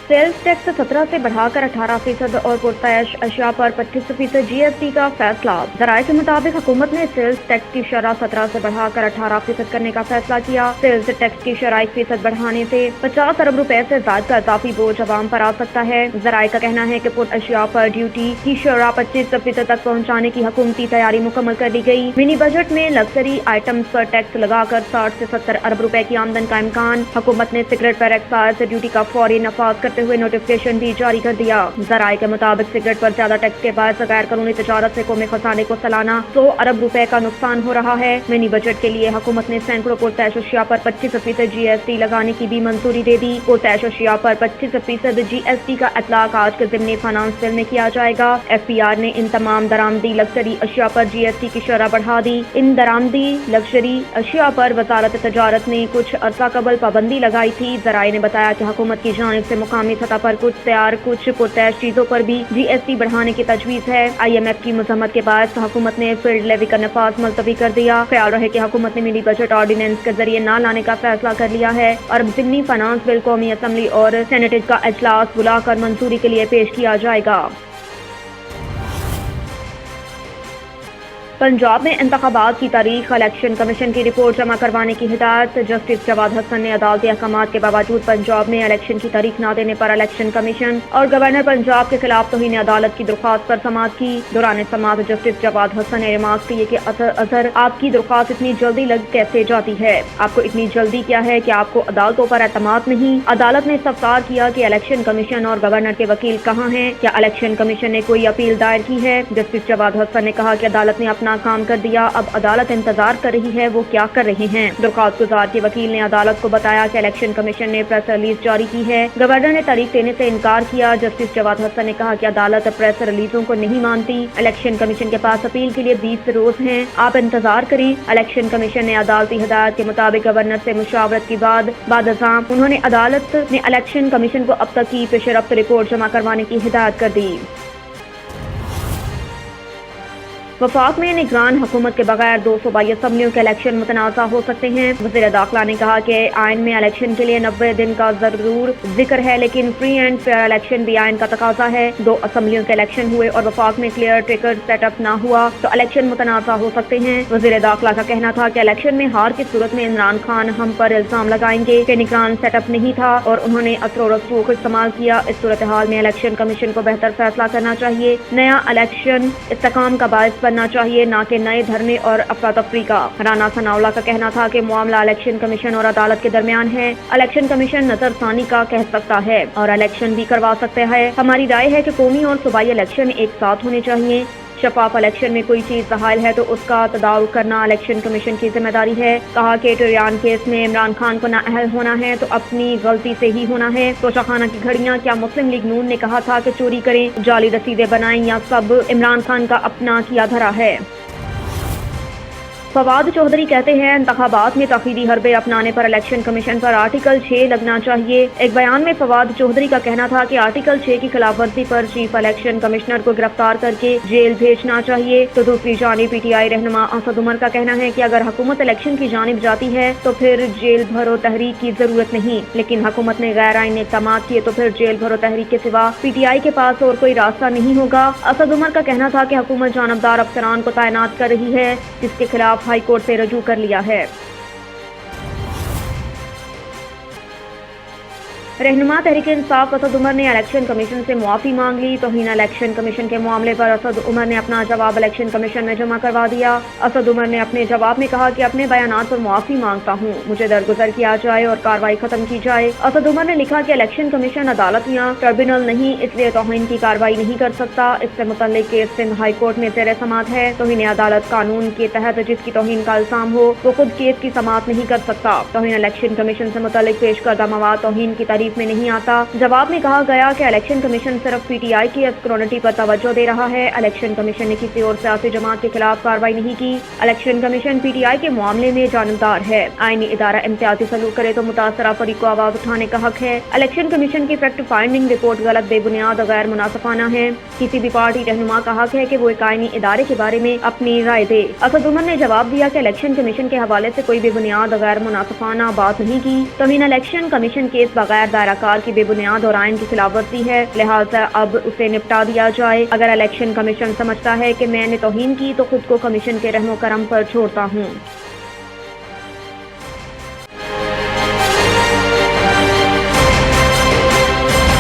Sales tax 17 से बढ़ाकर 18% और पुरतैश अशिया पर 25% GST का फैसला। ज़राए के मुताबिक हुकूमत ने सेल्स टैक्स की शरह 17 से बढ़ाकर 18% करने का फैसला किया। सेल्स टैक्स की शरह 1% बढ़ाने से 50 अरब रुपए से ज्यादा का इजाफी बोझ अवाम पर आ सकता है। ज़राए का कहना है कि पुर अशिया पर ड्यूटी की शरह 25% तक पहुँचाने की हुकूमती तैयारी मुकम्मल कर ली गई। मिनी बजट में लग्जरी आइटम्स पर टैक्स लगाकर 60 से 70 अरब रुपए की आमदन का इम्कान। हुकूमत ने सिगरेट पर एक्साइज ड्यूटी का फौरी नफाज करते हुए नोटिफिकेशन भी जारी कर दिया। ज़राए के मुताबिक सिगरेट पर ज्यादा टैक्स के बाद गैर कानूनी तजारत से कौमी खजाने को सालाना 100 अरब रुपए का नुकसान हो रहा है। मिनी बजट के लिए हुकूमत ने सैकड़ों पुरतैश अशिया पर 25% GST लगाने की भी मंजूरी दे दी। पुरतैश अशिया पर 25% GST का इतलाक आज के ज़िमनी फाइनेंस बिल में किया जाएगा। FPR ने इन तमाम दरामदी लग्जरी अशिया पर GST की शरह बढ़ा दी। इन दरामदी लग्जरी अशिया पर वजारत तजारत ने कुछ अरसा कबल पाबंदी लगाई थी। ज़राए ने बताया कि हुकूमत की जानिब से मुकामी सतह पर कुछ तैयार कुछ पुरतैश चीजों पर भी GST बढ़ाने की तजवीज़ है। IMF की मजम्मत के बाद हुकूमत ने फील्ड लेवी का नफाज मुलतवी कर दिया। ख्याल रहे कि हुकूमत ने मिनी बजट ऑर्डिनेंस के जरिए न लाने का फैसला कर लिया है और ज़िमनी फाइनेंस बिल कौमी असम्बली और सेनेट का इजलास बुलाकर मंजूरी के लिए पेश किया जाएगा। पंजाब में इंतखाबात की तारीख, इलेक्शन कमीशन की रिपोर्ट जमा करवाने की हिदायत। जस्टिस जवाद हसन ने अदालती अहकामात के बावजूद पंजाब में इलेक्शन की तारीख न देने पर इलेक्शन कमीशन और गवर्नर पंजाब के खिलाफ तौहीन अदालत की दरख्वास्त पर समाअत की। दौरान समाअत जस्टिस जवाद हसन ने रिमार्क किए कि अजहर आपकी दरख्वास्त इतनी जल्दी लग कैसे जाती है? आपको इतनी जल्दी क्या है कि आपको अदालतों पर एतमाद नहीं? अदालत ने इस्तफसार किया कि इलेक्शन कमीशन और गवर्नर के वकील कहाँ हैं? क्या इलेक्शन कमीशन ने कोई अपील दायर की है? जस्टिस जवाद हसन ने कहा कि अदालत ने अपना काम कर दिया, अब अदालत इंतजार कर रही है वो क्या कर रहे हैं। दरख्वास्त गुजार के वकील ने अदालत को बताया कि इलेक्शन कमीशन ने प्रेस रिलीज जारी की है, गवर्नर ने तारीख देने से इनकार किया। जस्टिस जवाद हसन ने कहा कि अदालत प्रेस रिलीजों को नहीं मानती। इलेक्शन कमीशन के पास अपील के लिए 20 रोज हैं, आप इंतजार करें। इलेक्शन कमीशन ने अदालती हिदायत के मुताबिक गवर्नर से मुशावरत के बाद उन्होंने अदालत ने इलेक्शन कमीशन को अब तक की पेशरफ्त रिपोर्ट जमा करवाने की हिदायत कर दी। वफाक में निगरान हुकूमत के बगैर 2 सूबाई असम्बलियों के इलेक्शन मुतनाज़ा हो सकते हैं। वज़ीर दाखिला ने कहा कि आइन में इलेक्शन के लिए 90 दिन का जरूर जिक्र है, लेकिन फ्री एंड फेयर इलेक्शन भी आइन का तकाजा है। 2 असम्बलियों के इलेक्शन हुए और वफाक में क्लियर टिकट सेटअप न हुआ तो इलेक्शन मुतनाज़ा हो सकते हैं। वज़ीर दाखिला का कहना था कि इलेक्शन में हार की सूरत में इमरान खान हम पर इल्जाम लगाएंगे कि निगरान सेटअप नहीं था और उन्होंने असर और रसूख इस्तेमाल किया। इस सूरत हाल में इलेक्शन कमीशन को बेहतर फैसला करना चाहिए। नया इलेक्शन इस्तेकाम का बायस बनना चाहिए, ना कि नए धरने और अफरा तफरी का। राना सनाउल्लाह का कहना था कि मामला इलेक्शन कमीशन और अदालत के दरमियान है। इलेक्शन कमीशन नजरसानी का कह सकता है और इलेक्शन भी करवा सकता है। हमारी राय है कि कौमी और सूबाई इलेक्शन एक साथ होने चाहिए। शफाफ इलेक्शन में कोई चीज सहाल है तो उसका तदारुक करना इलेक्शन कमीशन की जिम्मेदारी है। कहा कि टरियान केस में इमरान खान को नाअहल होना है तो अपनी गलती से ही होना है। तोशाखाना की घड़ियां, क्या मुस्लिम लीग नून ने कहा था कि चोरी करें, जाली रसीदें बनाएं, या सब इमरान खान का अपना किया धरा है? फवाद चौधरी कहते हैं इंतखाबात में तखीरी हरबे अपनाने पर इलेक्शन कमीशन पर आर्टिकल 6 लगना चाहिए। एक बयान में फवाद चौधरी का कहना था कि आर्टिकल 6 की खिलाफ वर्जी पर चीफ इलेक्शन कमिश्नर को गिरफ्तार करके जेल भेजना चाहिए। तो दूसरी जानिब PTI रहनुमा असद उमर का कहना है कि अगर हुकूमत इलेक्शन की जानिब जाती है तो फिर जेल भरो तहरीक की जरूरत नहीं, लेकिन हुकूमत ने गैर आईनी इक़दामात किए तो फिर जेल भरो तहरीक के सिवा PTI के पास और कोई रास्ता नहीं होगा। असद उमर का कहना था कि हुकूमत जानबदार अफसरान को तैनात कर रही है, जिसके खिलाफ हाई कोर्ट से रजू कर लिया है। रहनुमा तहरीक इंसाफ असद उमर ने इलेक्शन कमीशन से मुआफी मांग ली। तौहीन इलेक्शन कमीशन के मामले पर असद उमर ने अपना जवाब इलेक्शन कमीशन में जमा करवा दिया। असद उमर ने अपने जवाब में कहा कि अपने बयानात पर मुआफी मांगता हूँ, मुझे दरगुजर किया जाए और कार्रवाई खत्म की जाए। असद उमर ने लिखा कि इलेक्शन कमीशन अदालत या ट्रिब्यूनल नहीं, इसलिए तौहीन की कार्रवाई नहीं कर सकता। इससे मुतल्लिक केस सिंध हाई कोर्ट में ज़ेर समाअत है। तौहीन अदालत कानून के तहत जिसकी तौहीन का इल्जाम हो वो खुद केस की समाअत नहीं कर सकता। तौहीन इलेक्शन कमीशन से मुतल्लिक पेश करदा मवाद तौहीन की तारीफ में नहीं आता। जवाब में कहा गया कि इलेक्शन कमीशन सिर्फ PTI की स्क्रूटनी पर तवज्जो दे रहा है। इलेक्शन कमीशन ने किसी और सियासी जमात के खिलाफ कार्रवाई नहीं की। इलेक्शन कमीशन PTI के मामले में जानबदार है। आईनी इदारा इम्तियाजी सलूक करे तो मुतासरा फरीक को आवाज उठाने का हक है। इलेक्शन कमीशन की फैक्ट फाइंडिंग रिपोर्ट गलत, बेबुनियाद और गैर मुनासिफाना है। किसी भी पार्टी रहनुमा का हक है कि वो एक आईनी इदारे के बारे में अपनी राय दे। असद उमर ने जवाब दिया कि इलेक्शन कमीशन के हवाले से कोई बेबुनियाद और गैर मुनासिफाना बात नहीं की। तौहीन इलेक्शन कमीशन केस बगैर دائرہ کار کی بے بنیاد اور آئین کی خلاف ورزی ہے، لہٰذا اب اسے نپٹا دیا جائے۔ اگر الیکشن کمیشن سمجھتا ہے کہ میں نے توہین کی تو خود کو کمیشن کے رحم و کرم پر چھوڑتا ہوں۔